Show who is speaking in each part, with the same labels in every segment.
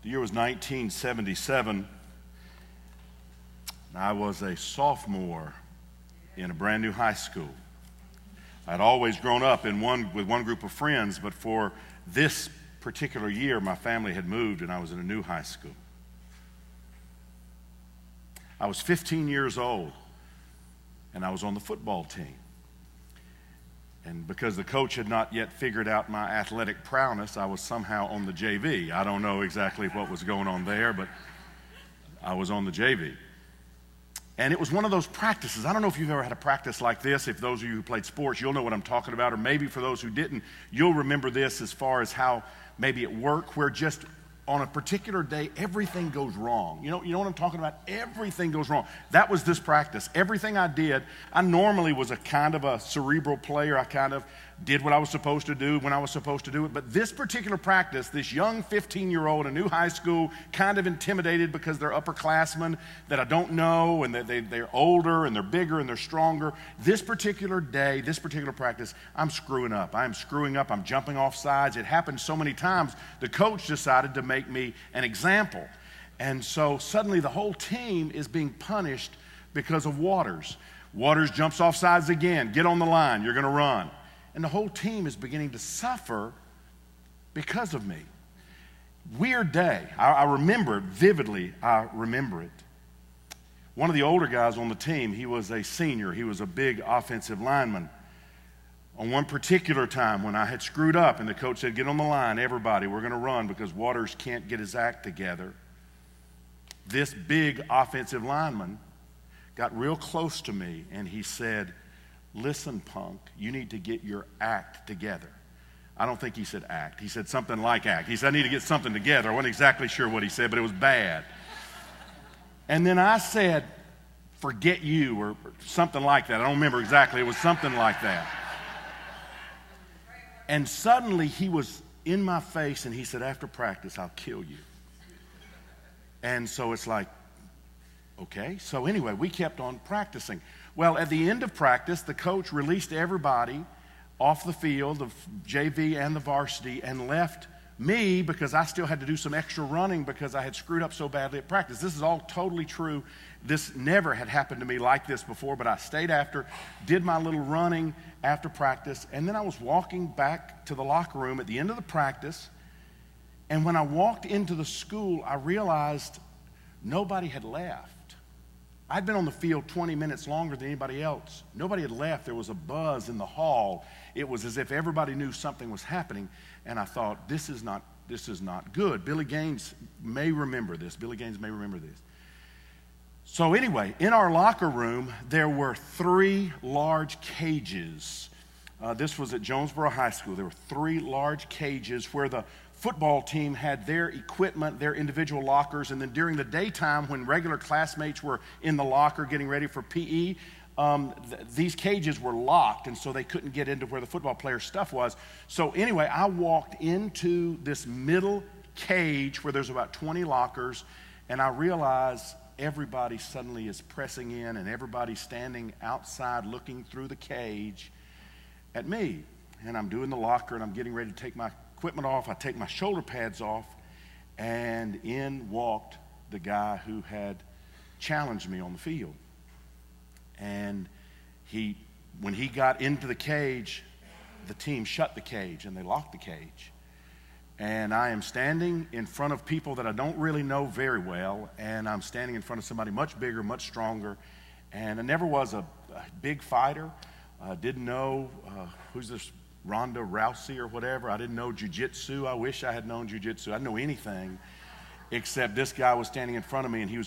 Speaker 1: The year was 1977. I was a sophomore in a brand new high school. I'd always grown up with one group of friends, but for this particular year, my family had moved and I was in a new high school. I was 15 years old and I was on the football team. And because the coach had not yet figured out my athletic prowess, I was somehow on the JV. I don't know exactly what was going on there, but I was on the JV. And it was one of those practices. I don't know if you've ever had a practice like this. If those of you who played sports, you'll know what I'm talking about. Or maybe for those who didn't, you'll remember this as far as how maybe at work where just on a particular day, everything goes wrong. You know what I'm talking about? Everything goes wrong. That was this practice. Everything I did, I normally was a kind of a cerebral player. I kind of did what I was supposed to do when I was supposed to do it. But this particular practice, this young 15-year-old in a new high school, kind of intimidated because they're upperclassmen that I don't know, and they're older, and they're bigger, and they're stronger. This particular day, this particular practice, I'm screwing up. I'm screwing up. I'm jumping off sides. It happened so many times, the coach decided to make me an example. And so suddenly the whole team is being punished because of Waters. Waters jumps off sides again. Get on the line. You're going to run. And the whole team is beginning to suffer because of me. Weird day. I remember it vividly. I remember it. One of the older guys on the team, he was a senior. He was a big offensive lineman. On one particular time when I had screwed up and the coach said, get on the line, everybody, we're going to run because Waters can't get his act together. This big offensive lineman got real close to me and he said, listen, punk, you need to get your act together. I don't think he said act. He said something like act. He said, I need to get something together. I wasn't exactly sure what he said, but it was bad. And then I said, forget you, or something like that. I don't remember exactly. It was something like that. And suddenly he was in my face and he said, after practice, I'll kill you. And so it's like, okay. So anyway, we kept on practicing. Well, at the end of practice, the coach released everybody off the field, the JV and the varsity, and left me because I still had to do some extra running because I had screwed up so badly at practice. This is all totally true. This never had happened to me like this before, but I stayed after, did my little running after practice, and then I was walking back to the locker room at the end of the practice, and when I walked into the school, I realized nobody had left. I'd been on the field 20 minutes longer than anybody else. Nobody had left. There was a buzz in the hall. It was as if everybody knew something was happening, and I thought, this is not good. Billy Gaines may remember this. Billy Gaines may remember this. So anyway, in our locker room, there were 3 large cages. This was at Jonesboro High School. There were 3 large cages where the football team had their equipment, their individual lockers, and then during the daytime when regular classmates were in the locker getting ready for PE, these cages were locked, and so they couldn't get into where the football players' stuff was. So anyway, I walked into this middle cage where there's about 20 lockers, and I realized everybody suddenly is pressing in, and everybody's standing outside looking through the cage at me. And I'm doing the locker, and I'm getting ready to take my equipment off. I take my shoulder pads off, and in walked the guy who had challenged me on the field. And when he got into the cage, the team shut the cage and they locked the cage. And I am standing in front of people that I don't really know very well, and I'm standing in front of somebody much bigger, much stronger. And I never was a big fighter. I didn't know who's this Ronda Rousey or whatever. I didn't know jiu-jitsu. I wish I had known jiu-jitsu. I didn't know anything except this guy was standing in front of me and he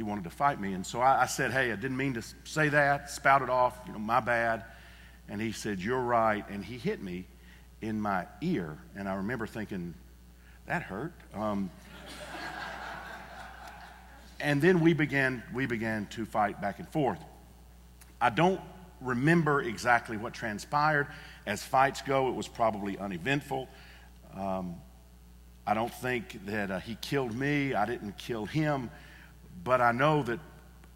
Speaker 1: wanted to fight me. And so I said, hey, I didn't mean to say that, spouted off, my bad. And he said, you're right. And he hit me in my ear. And I remember thinking, that hurt. And then we began to fight back and forth. I don't remember exactly what transpired. As fights go, it was probably uneventful. I don't think that he killed me. I didn't kill him. But I know that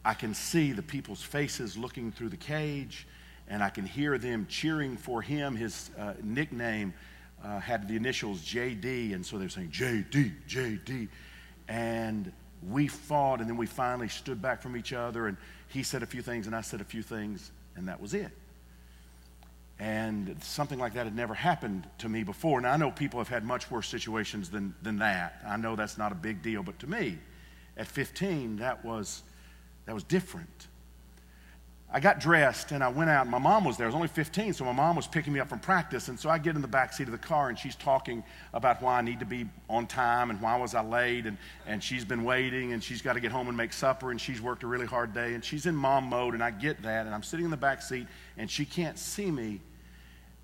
Speaker 1: I can see the people's faces looking through the cage, and I can hear them cheering for him. His nickname had the initials JD, and so they were saying, JD, JD. And we fought, and then we finally stood back from each other, and he said a few things, and I said a few things, and that was it. And something like that had never happened to me before. Now, I know people have had much worse situations than that. I know that's not a big deal, but to me, at 15, that was different. I got dressed, and I went out, and my mom was there. I was only 15, so my mom was picking me up from practice, and so I get in the back seat of the car, and she's talking about why I need to be on time and why was I late, and she's been waiting, and she's got to get home and make supper, and she's worked a really hard day, and she's in mom mode, and I get that, and I'm sitting in the back seat, and she can't see me,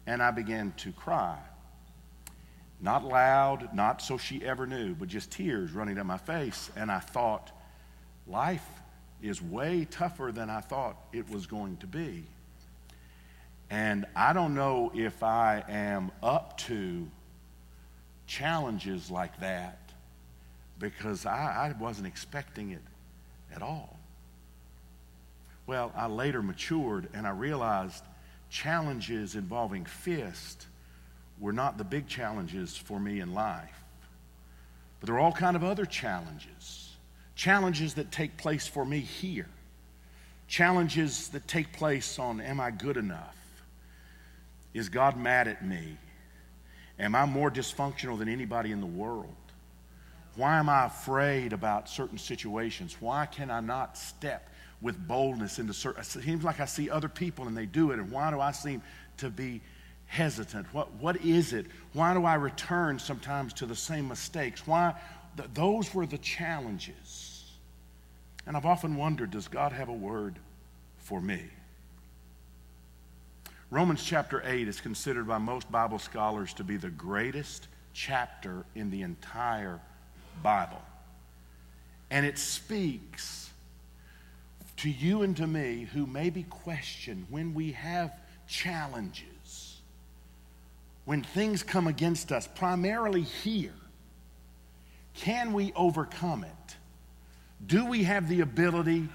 Speaker 1: and I began to cry. Not loud, not so she ever knew, but just tears running down my face, and I thought, life is way tougher than I thought it was going to be. And I don't know if I am up to challenges like that, because I wasn't expecting it at all. Well, I later matured, and I realized challenges involving fist were not the big challenges for me in life. But there are all kinds of other challenges. Challenges that take place for me here. Challenges that take place on, am I good enough? Is God mad at me? Am I more dysfunctional than anybody in the world? Why am I afraid about certain situations? Why can I not step with boldness into certain... It seems like I see other people and they do it, and why do I seem to be hesitant? What is it? Why do I return sometimes to the same mistakes? Why... Those were the challenges. And I've often wondered, does God have a word for me? Romans chapter 8 is considered by most Bible scholars to be the greatest chapter in the entire Bible. And it speaks to you and to me who maybe question when we have challenges, when things come against us, primarily here. Can we overcome it? Do we have the ability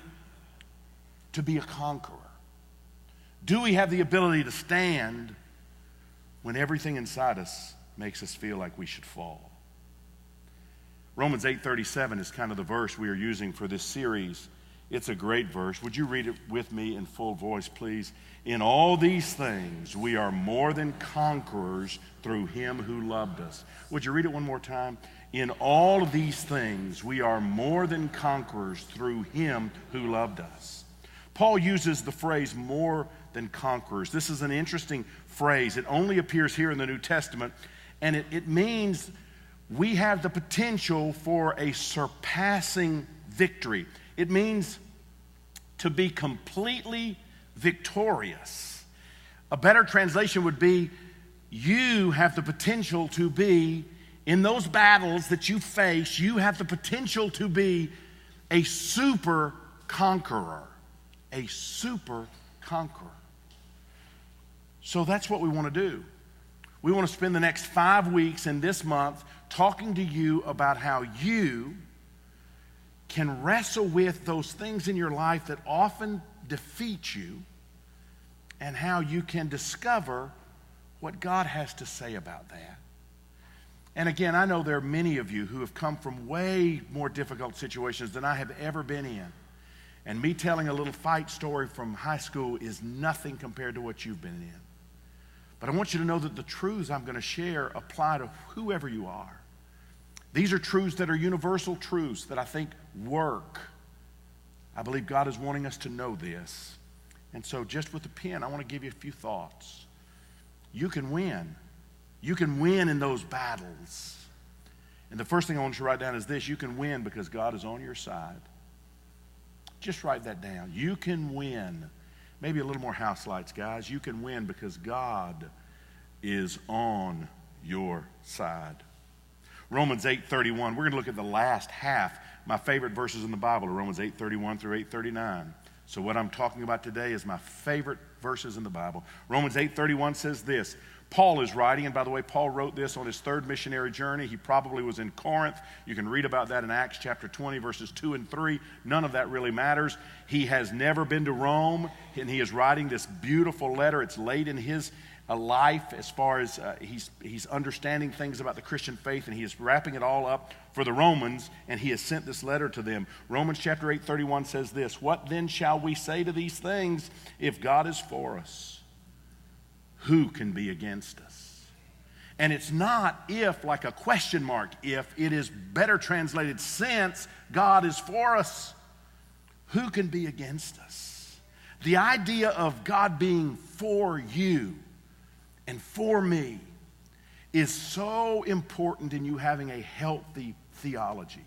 Speaker 1: to be a conqueror? Do we have the ability to stand when everything inside us makes us feel like we should fall? Romans 8:37 is kind of the verse we are using for this series. It's a great verse. Would you read it with me in full voice, please? In all these things, we are more than conquerors through him who loved us. Would you read it one more time? In all of these things, we are more than conquerors through him who loved us. Paul uses the phrase more than conquerors. This is an interesting phrase. It only appears here in the New Testament, and it means we have the potential for a surpassing victory. It means to be completely victorious. A better translation would be, you have the potential to be, in those battles that you face, you have the potential to be a super conqueror. A super conqueror. So that's what we want to do. We want to spend the next 5 weeks in this month talking to you about how you can wrestle with those things in your life that often defeat you, and how you can discover what God has to say about that. And again, I know there are many of you who have come from way more difficult situations than I have ever been in. And me telling a little fight story from high school is nothing compared to what you've been in. But I want you to know that the truths I'm going to share apply to whoever you are. These are truths that are universal truths that I think work. I believe God is wanting us to know this. And so just with a pen, I want to give you a few thoughts. You can win. You can win in those battles. And the first thing I want you to write down is this: you can win because God is on your side. Just write that down. You can win. Maybe a little more house lights, guys. You can win because God is on your side. Romans 8:31. We're going to look at the last half. My favorite verses in the Bible are Romans 8:31 through 8:39. So what I'm talking about today is my favorite verses in the Bible. Romans 8:31 says this. Paul is writing, and by the way, Paul wrote this on his third missionary journey. He probably was in Corinth. You can read about that in Acts chapter 20, verses 2 and 3. None of that really matters. He has never been to Rome, and he is writing this beautiful letter. It's late in his life as far as he's understanding things about the Christian faith, and he is wrapping it all up for the Romans, and he has sent this letter to them. Romans chapter 8:31 says this, "What then shall we say to these things? If God is for us, who can be against us?" And it's not if, like a question mark, if. It is better translated, since God is for us, who can be against us? The idea of God being for you and for me is so important in you having a healthy theology.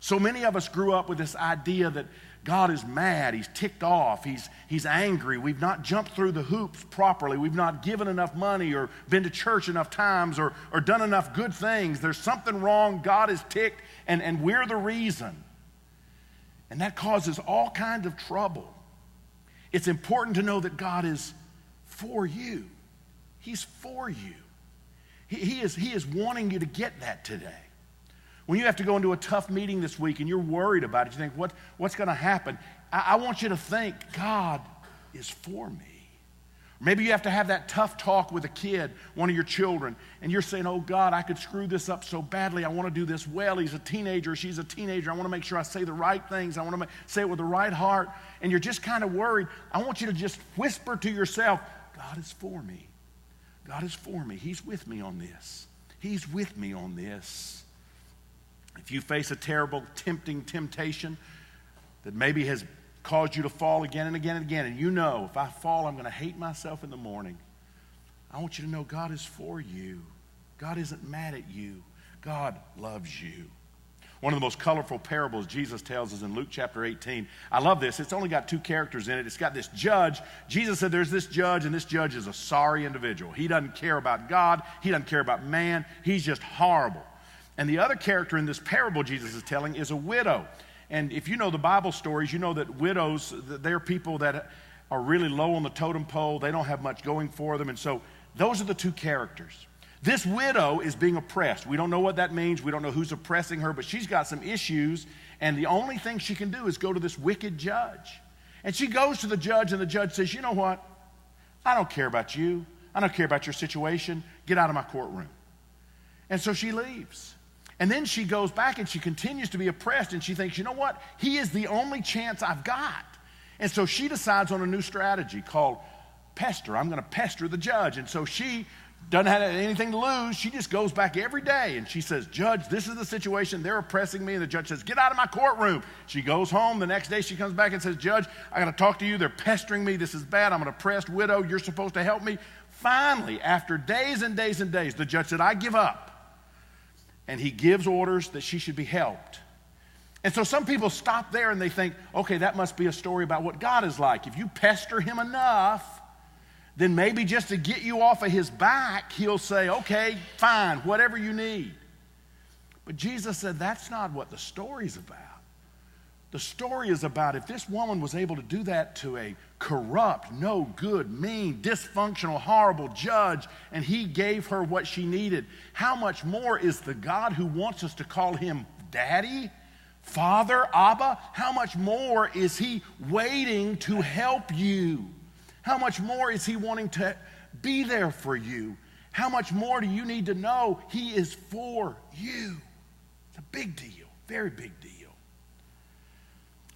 Speaker 1: So many of us grew up with this idea that God is mad, he's ticked off, he's angry, we've not jumped through the hoops properly, we've not given enough money or been to church enough times or done enough good things. There's something wrong, God is ticked, and we're the reason. And that causes all kinds of trouble. It's important to know that God is for you. He's for you. He is wanting you to get that today. When you have to go into a tough meeting this week and you're worried about it, you think, what's going to happen? I want you to think, God is for me. Maybe you have to have that tough talk with a kid, one of your children, and you're saying, oh God, I could screw this up so badly. I want to do this well. He's a teenager, she's a teenager. I want to make sure I say the right things. I want to say it with the right heart. And you're just kind of worried. I want you to just whisper to yourself, God is for me. God is for me. He's with me on this. He's with me on this. If you face a terrible, tempting temptation that maybe has caused you to fall again and again and again, and you know, if I fall, I'm going to hate myself in the morning, I want you to know God is for you. God isn't mad at you. God loves you. One of the most colorful parables Jesus tells is in Luke chapter 18. I love this. It's only got two characters in it. It's got this judge. Jesus said there's this judge, and this judge is a sorry individual. He doesn't care about God. He doesn't care about man. He's just horrible. And the other character in this parable Jesus is telling is a widow. And if you know the Bible stories, you know that widows, they're people that are really low on the totem pole. They don't have much going for them. And so those are the two characters. This widow is being oppressed. We don't know what that means. We don't know who's oppressing her, but she's got some issues. And the only thing she can do is go to this wicked judge. And she goes to the judge, and the judge says, you know what? I don't care about you. I don't care about your situation. Get out of my courtroom. And so she leaves. And then she goes back and she continues to be oppressed, and she thinks, you know what? He is the only chance I've got. And so she decides on a new strategy called pester. I'm going to pester the judge. And so she doesn't have anything to lose. She just goes back every day and she says, Judge, this is the situation. They're oppressing me. And the judge says, get out of my courtroom. She goes home. The next day she comes back and says, Judge, I got to talk to you. They're pestering me. This is bad. I'm an oppressed widow. You're supposed to help me. Finally, after days and days and days, the judge said, I give up. And he gives orders that she should be helped. And so some people stop there and they think, okay, that must be a story about what God is like. If you pester him enough, then maybe just to get you off of his back, he'll say, okay, fine, whatever you need. But Jesus said that's not what the story's about. The story is about if this woman was able to do that to a corrupt, no good, mean, dysfunctional, horrible judge, and he gave her what she needed, how much more is the God who wants us to call him Daddy, Father, Abba? How much more is he waiting to help you? How much more is he wanting to be there for you? How much more do you need to know he is for you? It's a big deal, very big deal.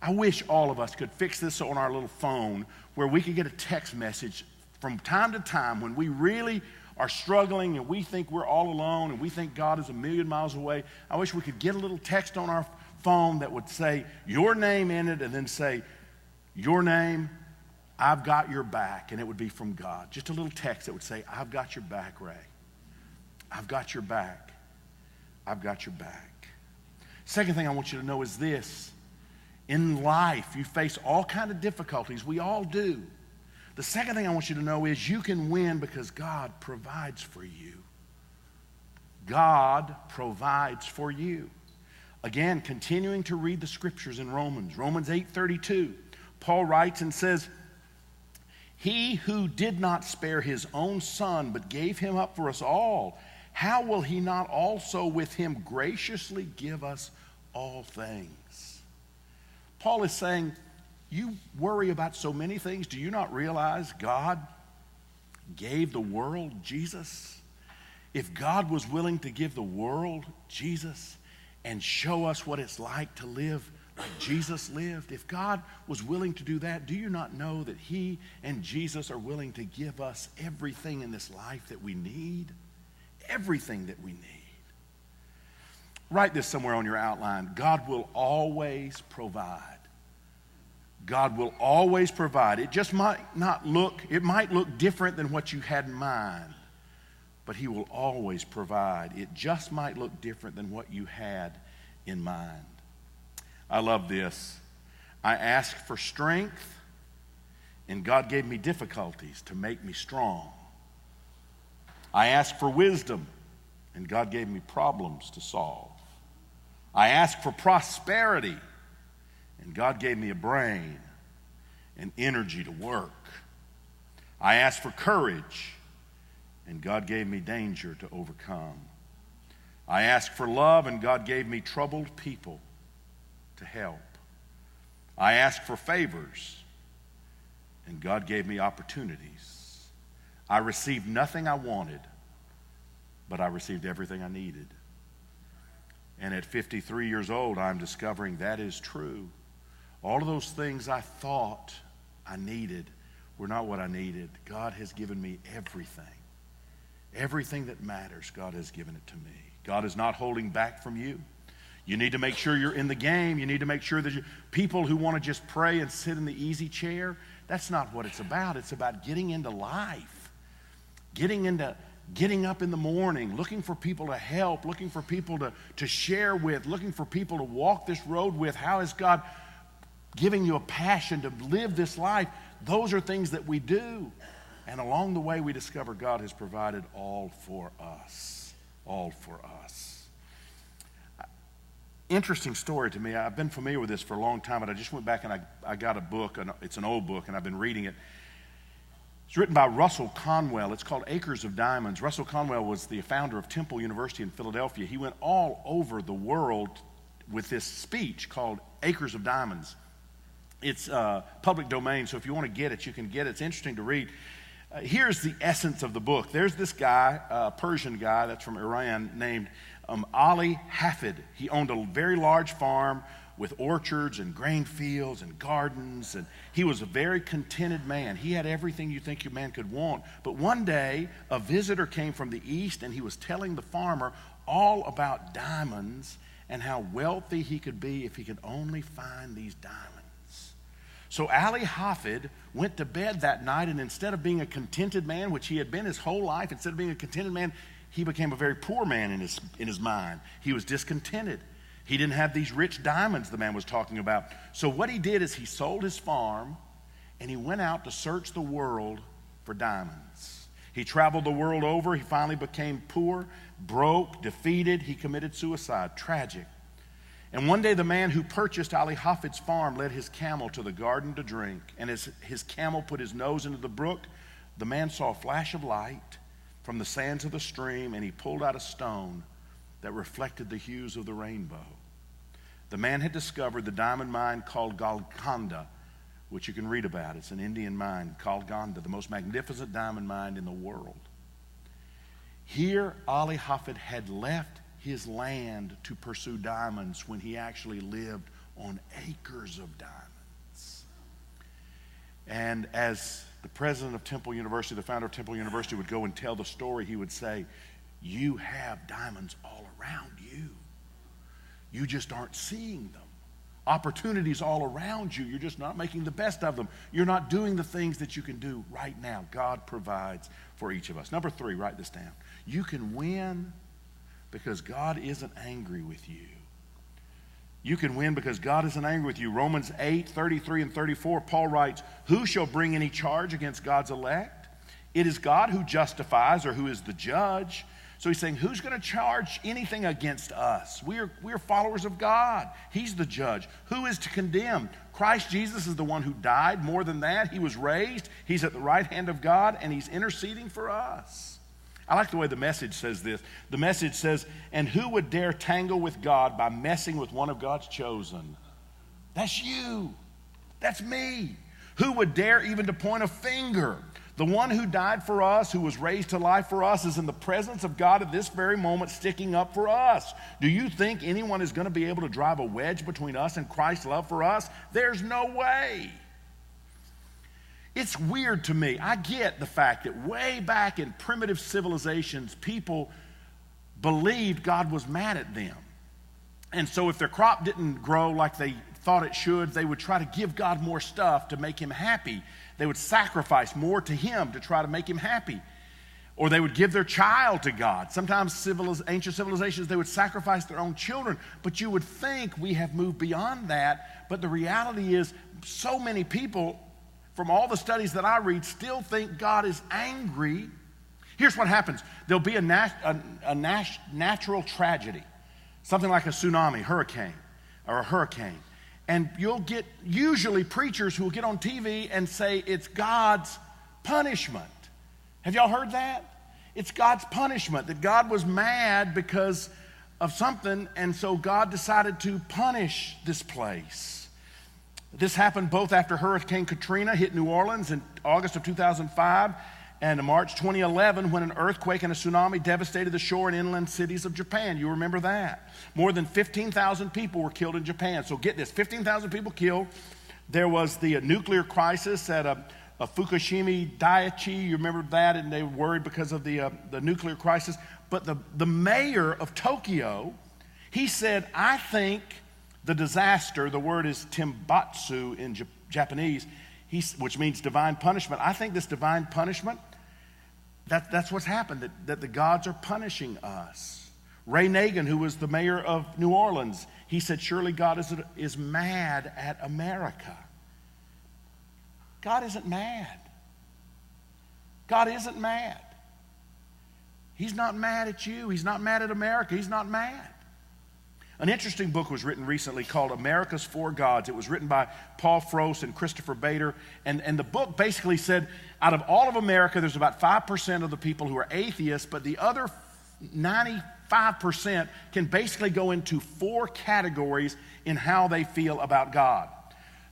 Speaker 1: I wish all of us could fix this on our little phone where we could get a text message from time to time when we really are struggling and we think we're all alone and we think God is a million miles away. I wish we could get a little text on our phone that would say your name in it and then say, your name, I've got your back, and it would be from God. Just a little text that would say, I've got your back, Ray. I've got your back. I've got your back. Second thing I want you to know is this. In life, you face all kinds of difficulties. We all do. The second thing I want you to know is you can win because God provides for you. God provides for you. Again, continuing to read the scriptures in Romans 8:32, Paul writes and says, he who did not spare his own son but gave him up for us all, how will he not also with him graciously give us all things? Paul is saying, you worry about so many things. Do you not realize God gave the world Jesus, if God was willing to give the world Jesus and show us what it's like to live like Jesus lived, if God was willing to do that, do you not know that he and Jesus are willing to give us everything in this life that we need? Everything that we need. Write this somewhere on your outline. God will always provide. God will always provide. It just might look different than what you had in mind, but he will always provide. It just might look different than what you had in mind. I love this. I asked for strength, and God gave me difficulties to make me strong. I asked for wisdom, and God gave me problems to solve. I asked for prosperity, and God gave me a brain and energy to work. I asked for courage, and God gave me danger to overcome. I asked for love, and God gave me troubled people to help. I asked for favors, and God gave me opportunities. I received nothing I wanted, but I received everything I needed. And at 53 years old, I'm discovering that is true. All of those things I thought I needed were not what I needed. God has given me everything. Everything that matters, God has given it to me. God is not holding back from you. You need to make sure you're in the game. You need to make sure that people who want to just pray and sit in the easy chair, that's not what it's about. It's about getting into life, getting up in the morning, looking for people to help, looking for people to share with, looking for people to walk this road with. How is God giving you a passion to live this life? Those are things that we do. And along the way, we discover God has provided all for us. All for us. Interesting story to me. I've been familiar with this for a long time, but I just went back and I got a book. And it's an old book, and I've been reading it. It's written by Russell Conwell. It's called Acres of Diamonds. Russell Conwell was the founder of Temple University in Philadelphia. He went all over the world with this speech called Acres of Diamonds. It's public domain, so if you want to get it, you can get it. It's interesting to read. Here's the essence of the book. There's this guy, a Persian guy that's from Iran, named Ali Hafid. He owned a very large farm with orchards and grain fields and gardens, and he was a very contented man. He had everything you think your man could want. But one day, a visitor came from the east, and he was telling the farmer all about diamonds and how wealthy he could be if he could only find these diamonds. So Ali Hafid went to bed that night, and instead of being a contented man, which he had been his whole life, instead of being a contented man, he became a very poor man in his mind. He was discontented. He didn't have these rich diamonds the man was talking about. So what he did is he sold his farm, and he went out to search the world for diamonds. He traveled the world over. He finally became poor, broke, defeated. He committed suicide. Tragic. And one day the man who purchased Ali Hafid's farm led his camel to the garden to drink. And as his camel put his nose into the brook, the man saw a flash of light from the sands of the stream, and he pulled out a stone that reflected the hues of the rainbow. The man had discovered the diamond mine called Golconda, which you can read about. It's an Indian mine called Golconda, the most magnificent diamond mine in the world. Here, Ali Hafid had left his land to pursue diamonds when he actually lived on acres of diamonds. And as the president of Temple University, the founder of Temple University, would go and tell the story, he would say, "You have diamonds all around you. You just aren't seeing them. Opportunities all around you. You're just not making the best of them. You're not doing the things that you can do right now. God provides for each of us." Number 3, write this down. You can win because God isn't angry with you. You can win because God isn't angry with you. Romans 8:33 and 34, Paul writes, "Who shall bring any charge against God's elect? It is God who justifies, or who is the judge." So he's saying, who's going to charge anything against us? We're followers of God. He's the judge. Who is to condemn? Christ Jesus is the one who died. More than that, he was raised. He's at the right hand of God, and he's interceding for us. I like the way the Message says this. The Message says, "And who would dare tangle with God by messing with one of God's chosen?" That's you. That's me. Who would dare even to point a finger? The one who died for us, who was raised to life for us, is in the presence of God at this very moment sticking up for us. Do you think anyone is going to be able to drive a wedge between us and Christ's love for us? There's no way. It's weird to me. I get the fact that way back in primitive civilizations, people believed God was mad at them. And so if their crop didn't grow like they thought it should, they would try to give God more stuff to make him happy. They would sacrifice more to him to try to make him happy. Or they would give their child to God. Sometimes ancient civilizations, they would sacrifice their own children. But you would think we have moved beyond that. But the reality is, so many people, from all the studies that I read, still think God is angry. Here's what happens. There'll be a natural tragedy. Something like a tsunami, hurricane. And you'll get usually preachers who will get on TV and say it's God's punishment. Have y'all heard that? It's God's punishment, that God was mad because of something, and so God decided to punish this place. This happened both after Hurricane Katrina hit New Orleans in August of 2005 and in March 2011 when an earthquake and a tsunami devastated the shore and inland cities of Japan. You remember that. More than 15,000 people were killed in Japan. So get this, 15,000 people killed. There was the nuclear crisis at a Fukushima Daiichi. You remember that? And they were worried because of the nuclear crisis. But the mayor of Tokyo, he said, I think the disaster, the word is tembatsu in Japanese, which means divine punishment. I think this divine punishment, that's what's happened, that the gods are punishing us. Ray Nagin, who was the mayor of New Orleans, he said, surely God is mad at America. God isn't mad. God isn't mad. He's not mad at you. He's not mad at America. He's not mad. An interesting book was written recently called America's Four Gods. It was written by Paul Frost and Christopher Bader. And the book basically said, out of all of America, there's about 5% of the people who are atheists, but the other 95% can basically go into four categories in how they feel about God.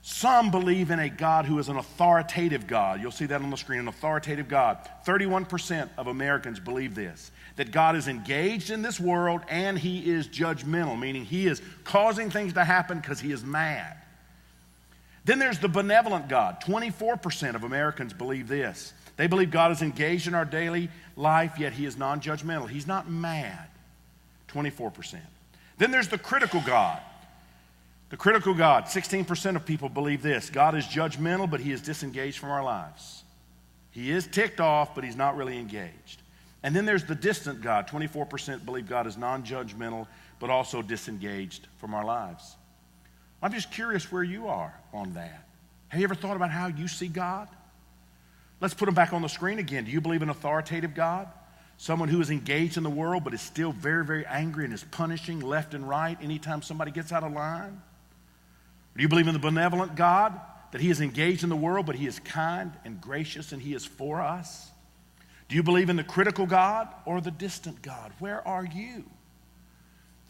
Speaker 1: Some believe in a God who is an authoritative God. You'll see that on the screen, an authoritative God. 31% of Americans believe this, that God is engaged in this world and he is judgmental, meaning he is causing things to happen because he is mad. Then there's the benevolent God. 24% of Americans believe this. They believe God is engaged in our daily life, yet he is non-judgmental. He's not mad. 24%. Then there's the critical God. The critical God, 16% of people believe this. God is judgmental, but he is disengaged from our lives. He is ticked off, but he's not really engaged. And then there's the distant God. 24% believe God is non-judgmental, but also disengaged from our lives. I'm just curious where you are on that. Have you ever thought about how you see God? Let's put him back on the screen again. Do you believe in authoritative God? Someone who is engaged in the world, but is still very, very angry and is punishing left and right anytime somebody gets out of line? Do you believe in the benevolent God, that he is engaged in the world, but he is kind and gracious and he is for us? Do you believe in the critical God or the distant God? Where are you?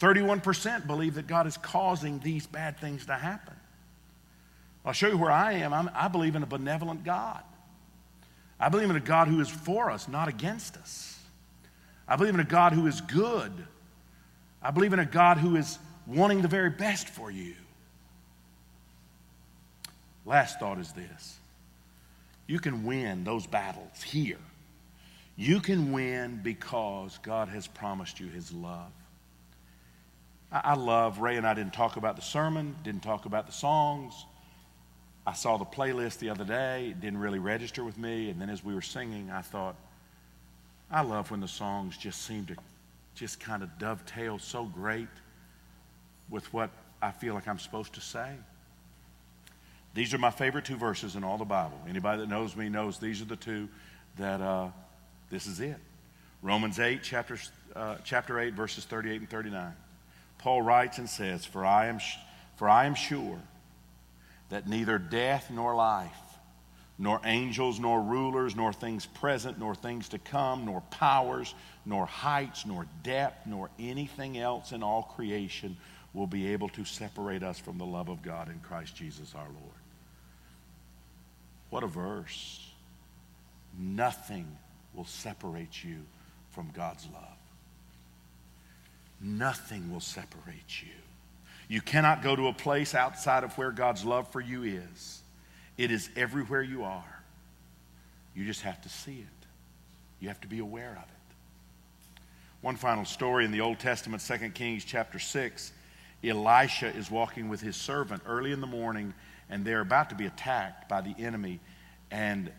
Speaker 1: 31% believe that God is causing these bad things to happen. I'll show you where I am. I believe in a benevolent God. I believe in a God who is for us, not against us. I believe in a God who is good. I believe in a God who is wanting the very best for you. Last thought is this. You can win those battles here. You can win because God has promised you his love. I love, Ray and I didn't talk about the sermon, didn't talk about the songs. I saw the playlist the other day. It didn't really register with me. And then as we were singing, I thought, I love when the songs just seem to just kind of dovetail so great with what I feel like I'm supposed to say. These are my favorite two verses in all the Bible. Anybody that knows me knows these are the two that this is it. Romans 8, chapter 8, verses 38 and 39. Paul writes and says, For I am sure that neither death nor life, nor angels, nor rulers, nor things present, nor things to come, nor powers, nor heights, nor depth, nor anything else in all creation will be able to separate us from the love of God in Christ Jesus our Lord. What a verse. nothing will separate you from God's love. Nothing will separate you. You cannot go to a place outside of where God's love for you is. It is everywhere you are. You just have to see it. You have to be aware of it. One final story in the Old Testament, 2 Kings chapter 6. Elisha is walking with his servant early in the morning, and they're about to be attacked by the enemy. And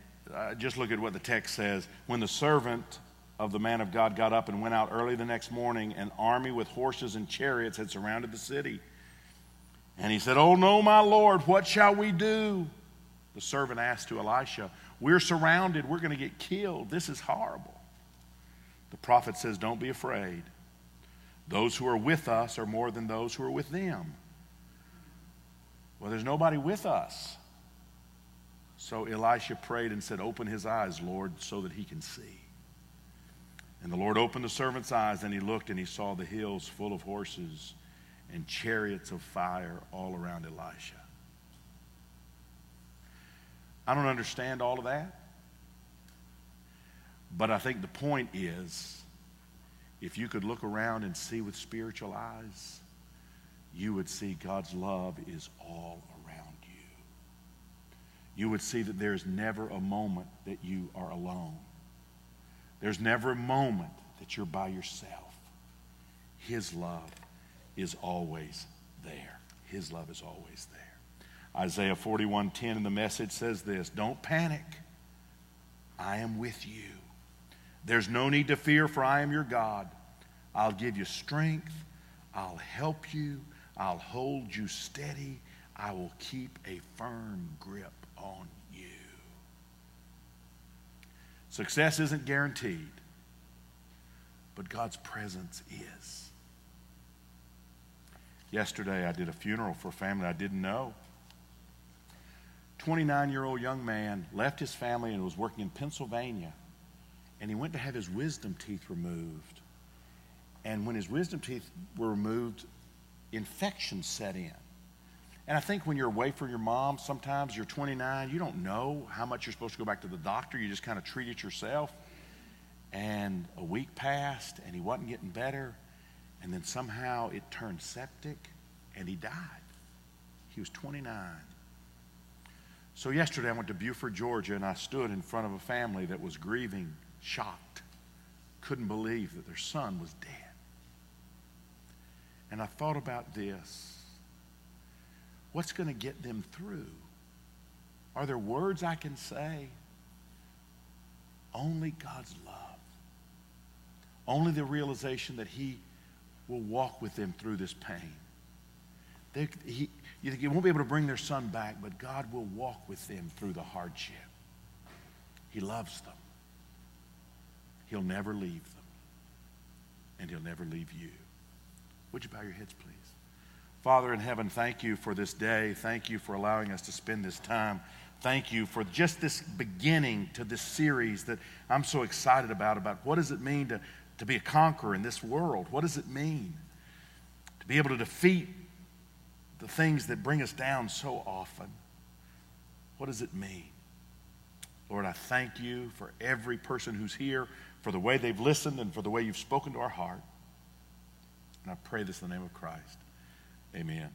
Speaker 1: just look at what the text says. When the servant of the man of God got up and went out early the next morning, an army with horses and chariots had surrounded the city. And he said, "Oh no, my Lord, what shall we do?" The servant asked to Elisha, "We're surrounded. We're going to get killed. This is horrible." The prophet says, "Don't be afraid. Those who are with us are more than those who are with them." Well, there's nobody with us. So Elisha prayed and said, "Open his eyes, Lord, so that he can see." And the Lord opened the servant's eyes, and he looked, and he saw the hills full of horses and chariots of fire all around Elisha. I don't understand all of that. But I think the point is, if you could look around and see with spiritual eyes, you would see God's love is all around you. You would see that there's never a moment that you are alone. There's never a moment that you're by yourself. His love is always there. His love is always there. Isaiah 41:10 in the Message says this, "Don't panic. I am with you. There's no need to fear, for I am your God. I'll give you strength. I'll help you. I'll hold you steady. I will keep a firm grip on you." Success isn't guaranteed, but God's presence is. Yesterday, I did a funeral for a family I didn't know. 29-year-old young man left his family and was working in Pennsylvania. And he went to have his wisdom teeth removed. And when his wisdom teeth were removed, infection set in. And I think when you're away from your mom, sometimes you're 29, you don't know how much you're supposed to go back to the doctor. You just kind of treat it yourself. And a week passed, and he wasn't getting better. And then somehow it turned septic, and he died. He was 29. So yesterday I went to Beaufort, Georgia, and I stood in front of a family that was grieving, shocked, couldn't believe that their son was dead. And I thought about this. What's going to get them through? Are there words I can say? Only God's love. Only the realization that He will walk with them through this pain. You won't be able to bring their son back, but God will walk with them through the hardship. He loves them. He'll never leave them. And He'll never leave you. Would you bow your heads, please? Father in heaven, thank you for this day. Thank you for allowing us to spend this time. Thank you for just this beginning to this series that I'm so excited about what does it mean to be a conqueror in this world? What does it mean to be able to defeat the things that bring us down so often? What does it mean? Lord, I thank you for every person who's here, for the way they've listened and for the way you've spoken to our heart. And I pray this in the name of Christ. Amen.